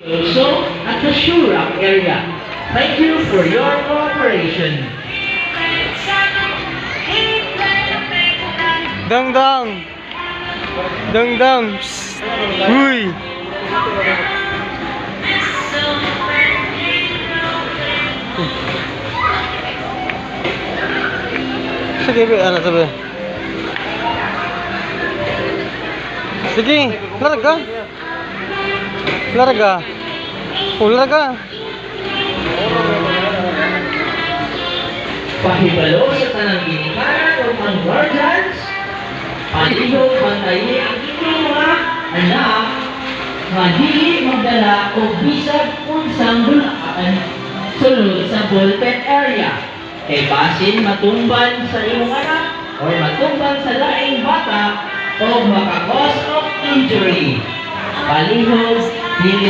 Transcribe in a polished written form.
Also at the Shurak area. Thank you for your cooperation. Dang dang. Dang dang. Psst. Uy. Sige, ano sabi? Sige, larga. Larga. Larga. Pahibalo sa tanang ginikanan o ang guardians, palihog bantayin ang inyong mga anak nga dili magdala o bisag unsang dulaan sulod sa ballpen area. Kay basin matumban sa imong anak o matumban sa laing bata o maka-cause of injury. Palihog, dili